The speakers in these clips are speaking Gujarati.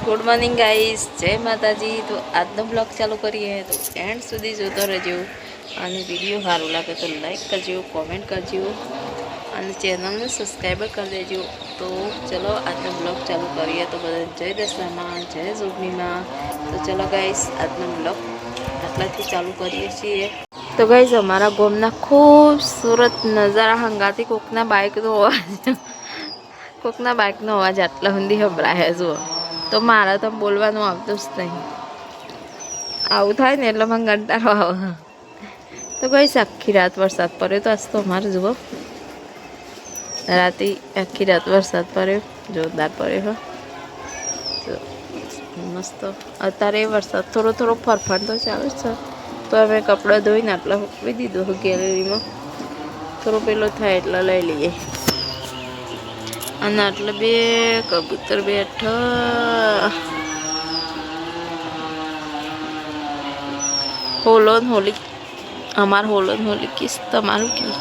ગુડ મોર્નિંગ ગાઈસ, જય માતાજી। તો આજનો બ્લોગ ચાલુ કરીએ તો એન્ડ સુધી જોતો રહેજો અને વિડીયો સારું લાગે તો લાઈક કરજો, કોમેન્ટ કરજો અને ચેનલને સબસ્ક્રાઈબર કરી દેજો। તો ચલો આજનો બ્લોગ ચાલુ કરીએ। તો બધા જય દશમાં, જય જોગણીમાં। તો ચલો ગાઈસ આજનો બ્લોગ આટલાથી ચાલુ કરીએ છીએ। તો ગાઈસ અમારા ગામના ખૂબસૂરત નજારા હંગાથી કોકના બાઇકનો અવાજ આટલા સુધી સંભળાય જુઓ। તો મારે તો બોલવાનું આવતું જ નહીં, આવું થાય ને એટલે મને કંટાળો આવે। તો ગાઈસ આખી રાત વરસાદ પડ્યો। તો આજ તો અમારે જુઓ રાતે આખી રાત વરસાદ પડ્યો, જોરદાર પડ્યો। તો મસ્ત અત્યારે વરસાદ થોડો થોડો ફરફર તો ચાલુ જ છે। તો અમે કપડાં ધોઈને આટલા મૂકી દીધું ગેલેરીમાં, થોડો પેલો થાય એટલે લઈ લઈએ। અને આટલે બે કબૂતર બેઠા, હોલો ને હોલી અમાર હોલો ને હોલી કિસ તમારું કી।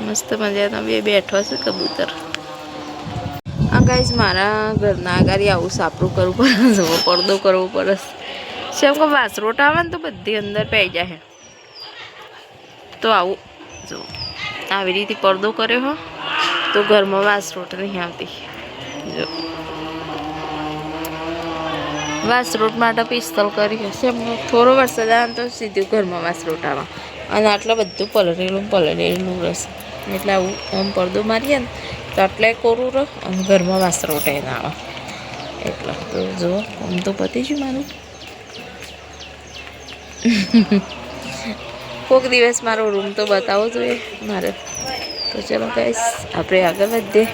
મસ્ત મજાનો બે બેઠો છે કબૂતર। આ ગાઈસ મારા ઘરના આગળ આવું સાપરું કરવું પડે, જવો પડદો કરવો પડે। જેમ કે વાસરોટ આવે ને તો બધી અંદર પઈ જાય। તો આવું જો આવી રીતે પડદો કર્યો હો તો ઘરમાં વાસરોટ નહીં આવતી। જો વાસરોટ માટે પિસ્તોલ કરી હશે, થોડો વરસાદ આવે તો સીધું ઘરમાં વાસરોટ આવે। અને આટલું બધું પલળેલું રહેશે એટલે આવું આમ પડદો મારીએ ને તો આટલે કોરું રહે અને ઘરમાં વાસરોટ એ ના આવે। એટલે તો જુઓ આમ તો પતી ગયું મારું। કોઈક દિવસ મારો રૂમ તો બતાવવો જોઈએ મારે। તો ચલો ગાઈસ આપણે આગળ વધીએ।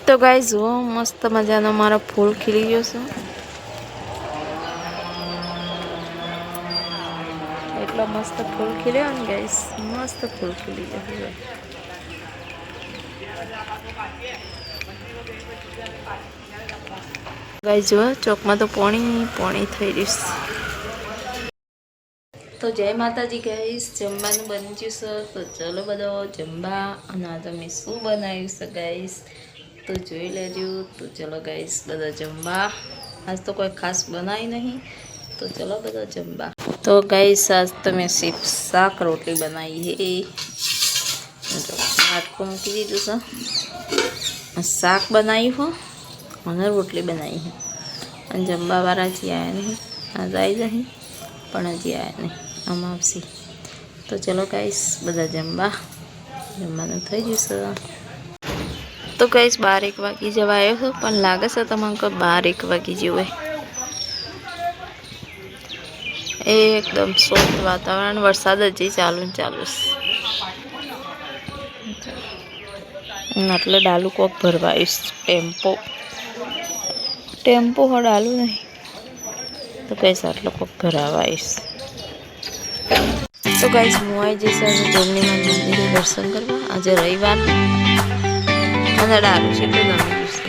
તો ગાઈસ જુઓ મસ્ત મજાનો મારો ફૂલ ખીલી ગયો છે, એટલો મસ્ત ફૂલ ખીલ્યો ને ગાઈસ, મસ્ત ફૂલ ખીલી ગયો। ગાઈસ જુઓ ચોકમાં તો પોણી થઈ રહ્યું છે। તો જય માતાજી ગાઈસ, જમવાનું બની ગયું છે। તો ચલો બધો જમવા। અને આ તમે શું બનાવ્યું છે ગાઈસ તો જોઈ લેજો। તો ચલો ગાઈસ બધા જમવા। આજ તો કોઈ ખાસ બનાવી નહીં, તો ચલો બધા જમવા। તો ગાઈસ આજ તમે શાક રોટલી બનાવી હે, માટકું મૂકી દીધું છે, શાક બનાવ્યું હો અને રોટલી બનાવી છે। અને જમવાવાળા હજી આવ્યા નહીં, આજ આવી જાય પણ હજી આવ્યા નહીં, આમ આવશે। તો ચલો ગાઈસ બધા જમવાનું થઈ જશે। તો ગાઈસ 12-1 વાગી જવા આવ્યો છો, પણ લાગે છે તમને કે 12-1 વાગી જેવું। એકદમ શાંત વાતાવરણ, વરસાદ હજી ચાલુ છે। એટલે ડાલુ કોક ભરવા આવીશ, ટેમ્પો હો ડાલુ નહીં તો ગાઈસ આટલો કોક ભરાવા આવીશ। તો ગાઈસ હું આવી જઈશ આજે જોગણીમાં મંદિરે દર્શન કરવા। આજે રવિવાર અને ડાલુ છે એટલે ગમી ગયું છે।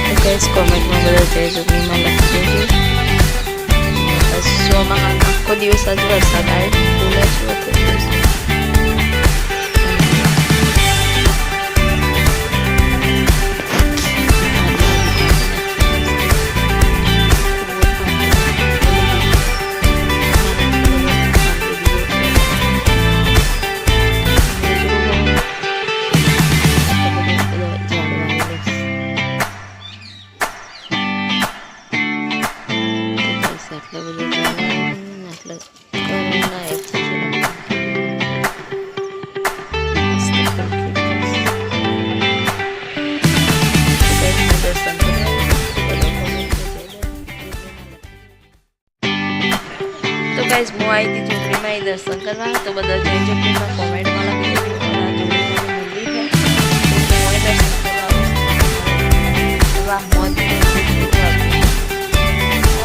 તો ગાઈસ કોમેન્ટમાં બધા જય જોગણીમાં લખી દેજો। શોમાં આખો દિવસ આજે વરસાદ આવે બોલે છે વખત દિવસ। તો ગાઈસ હું આવી હતી ઝૂંપડીમાં દર્શન કરવા। તો બધા જય ઝૂંપડીમાં કોમેન્ટમાં લખી દેજો। વાહ મોજ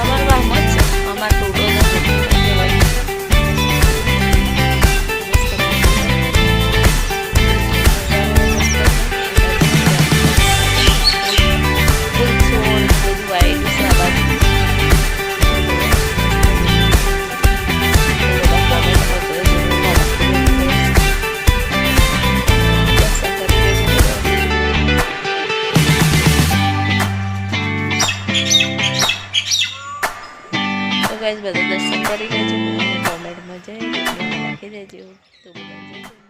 અમાર વાહ મોજ છે, અમાર ટોટો ગાઈસ બધા દર્શન કરી લેજો અને કોમેન્ટમાં જય ગોપીમાં લખી દેજો. તો બધા જય